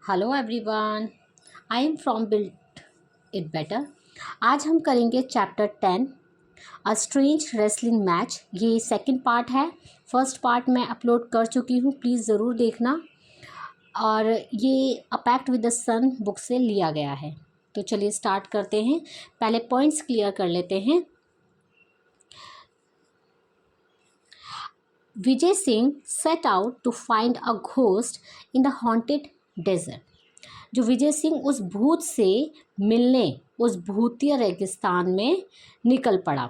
Hello everyone, I am from build it better. आज हम करेंगे chapter 10 a strange wrestling match. ये second part है। फर्स्ट पार्ट मैं अपलोड कर चुकी हूँ, प्लीज़ ज़रूर देखना। और ये a pact with the sun book से लिया गया है। तो चलिए स्टार्ट करते हैं। पहले पॉइंट्स क्लियर कर लेते हैं। Vijay Singh set out to find a ghost in the haunted desert. जो विजय सिंह उस भूत से मिलने उस भूतिया रेगिस्तान में निकल पड़ा।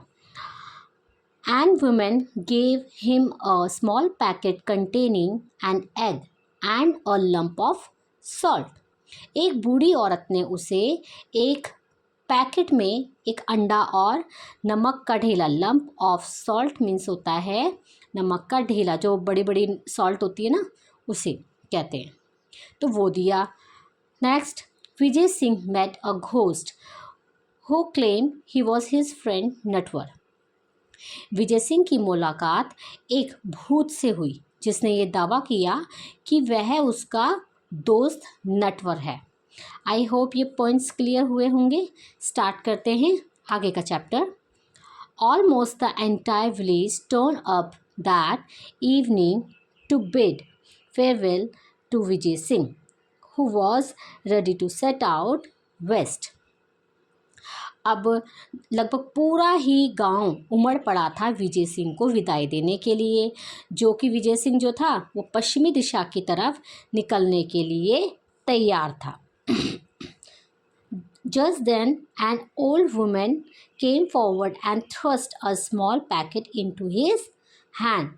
And women gave him a small packet containing an egg and a lump of salt. एक बूढ़ी औरत ने उसे एक पैकेट में एक अंडा और नमक का ढेला, लंप ऑफ सॉल्ट मीन्स होता है नमक का ढेला, जो बड़ी बड़ी सॉल्ट होती है ना, उसे कहते हैं, तो वो दिया। Next, Vijay Singh met a ghost who claimed he was his friend Natwar. Vijay Singh की मुलाकात एक भूत से हुई जिसने ये दावा किया कि वह उसका दोस्त नटवर है। आई होप ये पॉइंट्स क्लियर हुए होंगे। स्टार्ट करते हैं आगे का chapter. Almost the entire village turned up that evening to bid farewell to Vijay Singh, who was ready to set out west. अब लगभग पूरा ही गांव उमड़ पड़ा था विजय सिंह को विदाई देने के लिए, जो कि विजय सिंह जो था वो पश्चिमी दिशा की तरफ निकलने के लिए तैयार था। Just then an old woman came forward and thrust a small packet into his hand,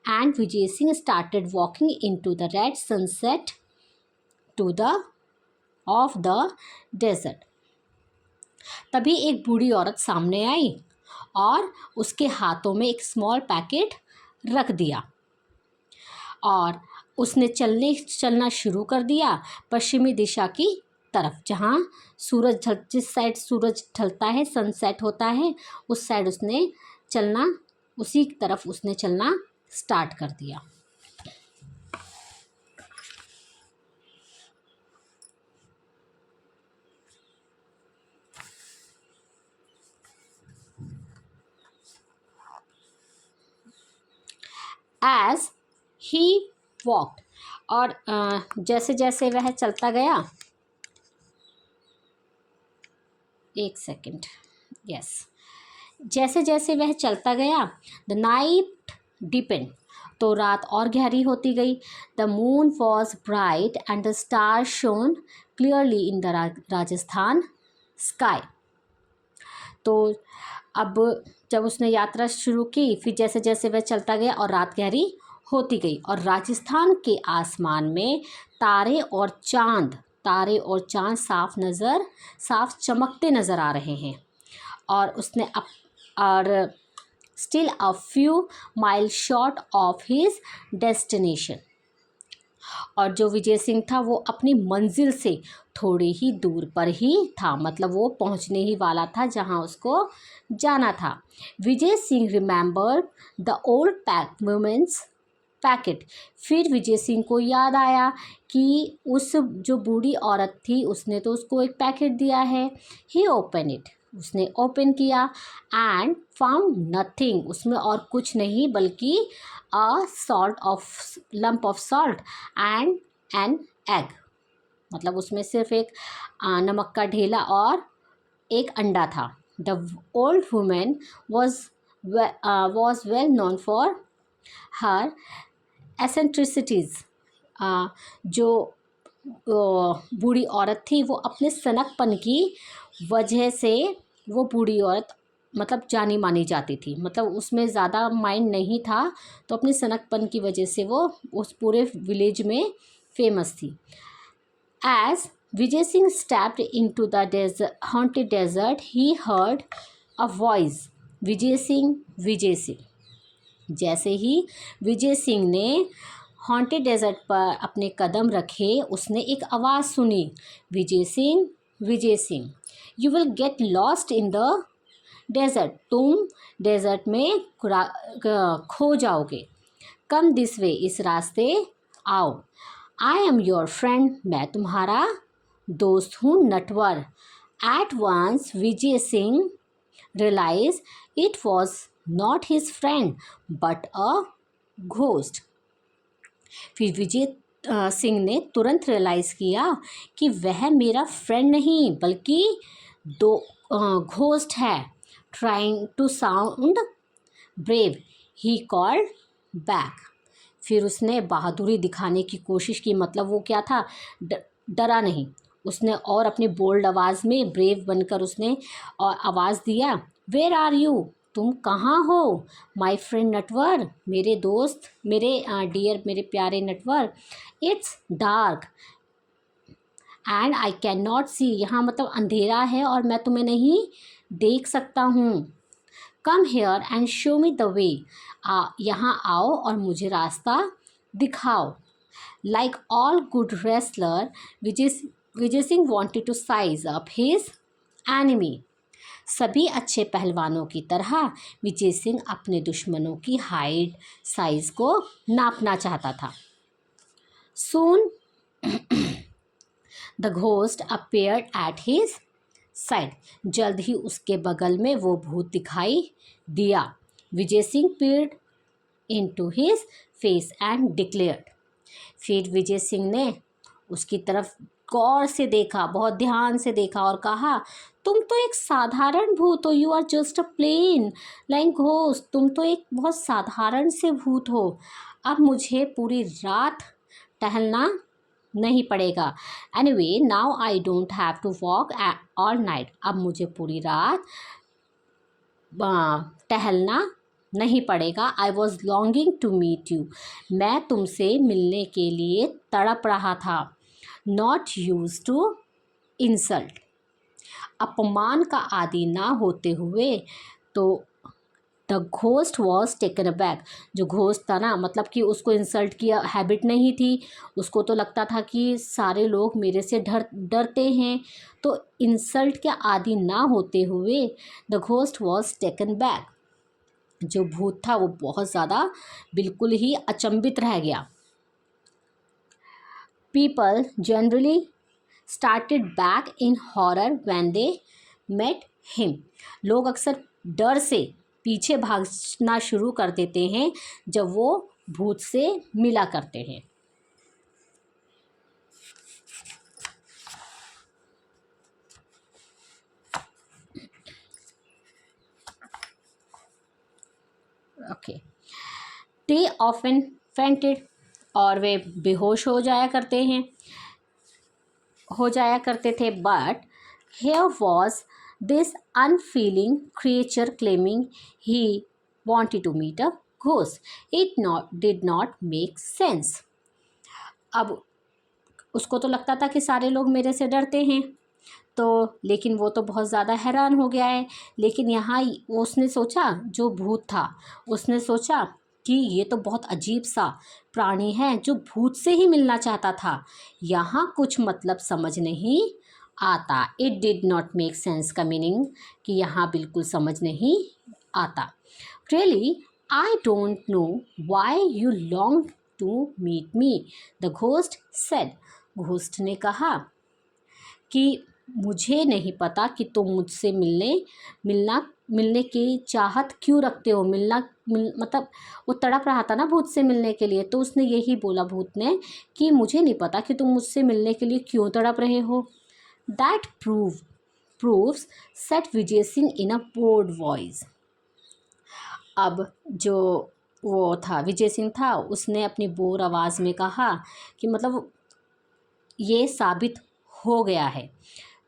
and Vijay Singh started walking into the red sunset to the of the desert. तभी एक बूढ़ी औरत सामने आई और उसके हाथों में एक स्मॉल पैकेट रख दिया और उसने चलना शुरू कर दिया पश्चिमी दिशा की तरफ, जहाँ जिस साइड सूरज ढलता है, सनसेट होता है, उस साइड उसी तरफ उसने चलना स्टार्ट कर दिया। As he walked, और जैसे जैसे वह चलता गया, एक सेकेंड, यस, जैसे जैसे वह चलता गया, द नाइट डिपेंड, तो रात और गहरी होती गई। The moon was bright and the star shown clearly in the Rajasthan sky. तो अब जब उसने यात्रा शुरू की, फिर जैसे जैसे वह चलता गया और रात गहरी होती गई और राजस्थान के आसमान में तारे और चांद साफ चमकते नज़र आ रहे हैं। और उसने और still a few mile short of his destination, और जो विजय सिंह था वो अपनी मंजिल से थोड़े ही दूर पर ही था, मतलब वो पहुंचने ही वाला था जहां उसको जाना था। Vijay Singh remember the old women's packet. फिर विजय सिंह को याद आया कि उस जो बूढ़ी औरत थी उसने तो उसको एक पैकेट दिया है। ही ओपन इट, उसने ओपन किया एंड फाउंड नथिंग, उसमें और कुछ नहीं बल्कि lump of salt and an egg, मतलब उसमें सिर्फ एक नमक का ढेला और एक अंडा था। The old women was well known for her eccentricities. जो बूढ़ी औरत थी वो अपने सनकपन की वजह से वो बूढ़ी औरत मतलब जानी मानी जाती थी, मतलब उसमें ज़्यादा माइंड नहीं था, तो अपने सनकपन की वजह से वो उस पूरे विलेज में फेमस थी। As Vijay Singh stepped into the haunted desert he heard a voice. Vijay Singh जैसे ही विजय सिंह ने हॉन्टेड डेजर्ट पर अपने कदम रखे, उसने एक आवाज़ सुनी, Vijay Singh you will get lost in the desert, तुम डेजर्ट में खो जाओगे। कम दिस वे, इस रास्ते आओ। आई एम योर फ्रेंड, मैं तुम्हारा दोस्त हूँ Natwar. At once Vijay Singh realize it was not his friend but a ghost. फिर विजय सिंह ने तुरंत रियलाइज़ किया कि वह मेरा फ्रेंड नहीं बल्कि दो घोस्ट है। Trying to sound brave he called back. फिर उसने बहादुरी दिखाने की कोशिश की, मतलब वो क्या था, डरा नहीं। उसने और अपनी बोल्ड आवाज़ में ब्रेव बनकर उसने और आवाज़ दिया, वेयर आर यू, तुम कहाँ हो माय फ्रेंड नटवर, मेरे दोस्त, मेरे डियर, मेरे प्यारे Natwar. It's dark and I can not see, यहाँ मतलब अंधेरा है और मैं तुम्हें नहीं देख सकता हूँ। Come here and show me the way, यहाँ आओ और मुझे रास्ता दिखाओ। Like all good wrestler, Vijay Singh wanted to size up his enemy. सभी अच्छे पहलवानों की तरह विजय सिंह अपने दुश्मनों की हाइट साइज को नापना चाहता था। Soon the ghost appeared at his side, जल्द ही उसके बगल में वो भूत दिखाई दिया। Vijay Singh peered into his face and declared, फिर विजय सिंह ने उसकी तरफ गौर से देखा, बहुत ध्यान से देखा और कहा, तुम तो एक साधारण भूत हो, you are just a plain like ghost, तुम तो एक बहुत साधारण से भूत हो। अब मुझे पूरी रात टहलना नहीं पड़ेगा। Anyway now I don't have to walk all night, अब मुझे पूरी रात टहलना नहीं पड़ेगा। I was longing to meet you, मैं तुमसे मिलने के लिए तड़प रहा था। नॉट यूज टू इंसल्ट, अपमान का आदि ना होते हुए। तो the ghost was taken aback, जो घोस्ट था ना, मतलब कि उसको इंसल्ट किया हैबिट नहीं थी, उसको तो लगता था कि सारे लोग मेरे से डरते हैं। तो इंसल्ट के आदि ना होते हुए the ghost was taken back, जो भूत था वो बहुत ज़्यादा बिल्कुल ही अचंभित रह गया। People generally started back in horror when they met him, लोग अक्सर डर से पीछे भागना शुरू कर देते हैं जब वो भूत से मिला करते हैं। ओके, दे ऑफन फेंटेड, और वे बेहोश हो जाया करते थे। But here was this unfeeling creature claiming he wanted to meet a ghost. It did not make sense. अब उसको तो लगता था कि सारे लोग मेरे से डरते हैं, तो लेकिन वो तो बहुत ज़्यादा हैरान हो गया है। लेकिन यहाँ उसने सोचा, जो भूत था उसने सोचा कि ये तो बहुत अजीब सा प्राणी है जो भूत से ही मिलना चाहता था, यहाँ कुछ मतलब समझ नहीं आता। It did not make sense का मीनिंग कि यहाँ बिल्कुल समझ नहीं आता। Really I don't know why you long to meet me, the ghost said, ghost ने कहा कि मुझे नहीं पता कि तुम मुझसे मिलने की चाहत क्यों रखते हो। मतलब वो तड़प रहा था ना भूत से मिलने के लिए, तो उसने यही बोला भूत ने कि मुझे नहीं पता कि तुम मुझसे मिलने के लिए क्यों तड़प रहे हो। That proves, said Vijay Singh in a bold voice. अब जो वो था विजय सिंह था, उसने अपनी बोर आवाज़ में कहा कि मतलब ये साबित हो गया है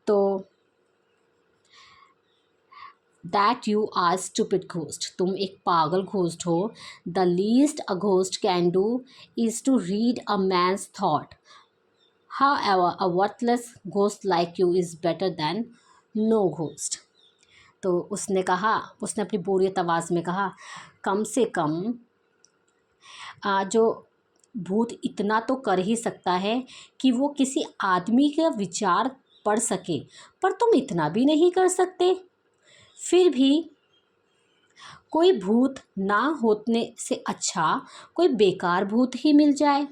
तो that you are stupid ghost, तुम एक पागल घोस्ट हो। The least a ghost can do is to read a man's thought, however a worthless ghost like you is better than no ghost. तो उसने अपनी बोरियत आवाज़ में कहा, कम से कम जो भूत इतना तो कर ही सकता है कि वो किसी आदमी का विचार पढ़ सके, पर तुम इतना भी नहीं कर सकते। फिर भी कोई भूत ना होने से अच्छा कोई बेकार भूत ही मिल जाए।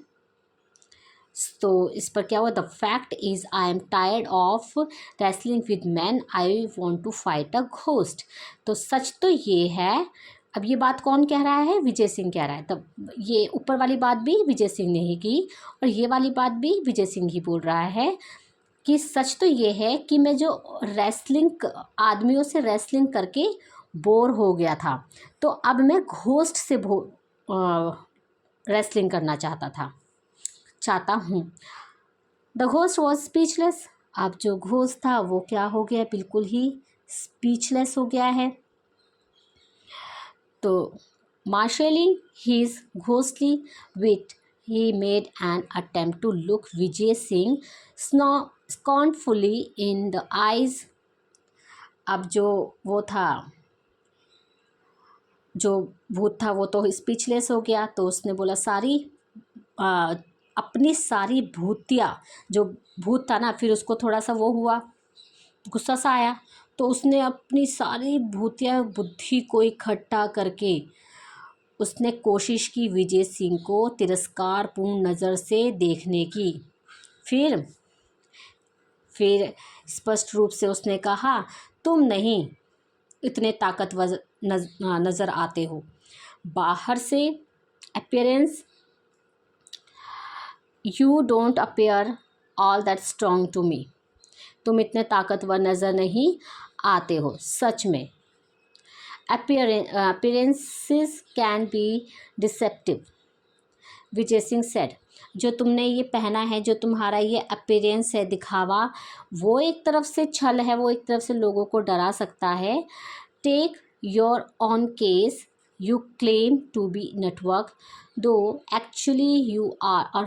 तो इस पर क्या हुआ, the fact is I am tired of wrestling with man, I want to fight a ghost. तो सच तो ये है, अब ये बात कौन कह रहा है, विजय सिंह कह रहा है। तब ये ऊपर वाली बात भी विजय सिंह ने ही की और ये वाली बात भी विजय सिंह ही बोल रहा है कि सच तो ये है कि मैं जो रेसलिंग आदमियों से रेसलिंग करके बोर हो गया था, तो अब मैं घोस्ट से रेसलिंग करना चाहता हूँ। The ghost was speechless. अब जो घोस्ट था वो क्या हो गया, बिल्कुल ही स्पीचलेस हो गया है। तो marshalling his ghostly wit he made an attempt to look Vijay Singh scornfully in the eyes। अब जो वो था, जो भूत था वो तो स्पीचलेस हो गया, तो उसने बोला अपनी सारी भूतिया, जो भूत था ना, फिर उसको थोड़ा सा वो हुआ, गुस्सा सा आया, तो उसने अपनी सारी भूतिया बुद्धि को इकट्ठा करके उसने कोशिश की विजय सिंह को तिरस्कारपूर्ण नज़र से देखने की। फिर स्पष्ट रूप से उसने कहा, तुम नहीं इतने ताकतवर नज़र आते हो। बाहर से appearance, you don't appear all that strong to me. तुम इतने ताकतवर नज़र नहीं आते हो सच में। appearances can be deceptive, Vijay Singh said. जो तुमने ये पहना है, जो तुम्हारा ये अपीयरेंस है, दिखावा, वो एक तरफ से छल है, वो एक तरफ से लोगों को डरा सकता है। Take your own case, you claim to be network, though actually you are a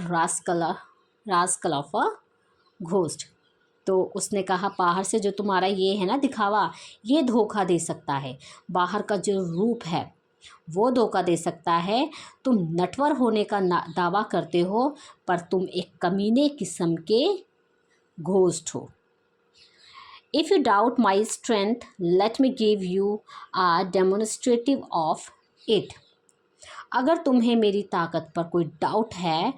rascal of a ghost. तो उसने कहा, बाहर से जो तुम्हारा ये है ना दिखावा, ये धोखा दे सकता है, बाहर का जो रूप है वो धोखा दे सकता है। तुम नटवर होने का दावा करते हो, पर तुम एक कमीने किस्म के घोस्ट हो। If you doubt my strength, let me give you a demonstrative of it. अगर तुम्हें मेरी ताकत पर कोई डाउट है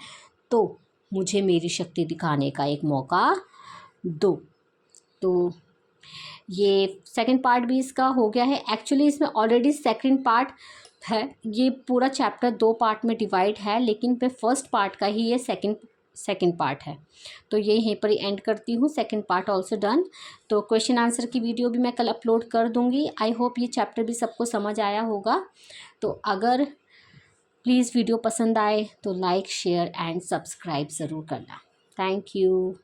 तो मुझे मेरी शक्ति दिखाने का एक मौका दो। तो ये सेकंड पार्ट भी इसका हो गया है। एक्चुअली इसमें ऑलरेडी सेकंड पार्ट है, ये पूरा चैप्टर 2 पार्ट में डिवाइड है, लेकिन पे फर्स्ट पार्ट का ही ये सेकंड पार्ट है। तो ये यहीं पर ही एंड करती हूँ। Second part also done. तो क्वेश्चन आंसर की वीडियो भी मैं कल अपलोड कर दूँगी। आई होप ये चैप्टर भी सबको समझ आया होगा। तो अगर प्लीज़ वीडियो पसंद आए तो लाइक, शेयर एंड सब्सक्राइब ज़रूर करना। Thank you.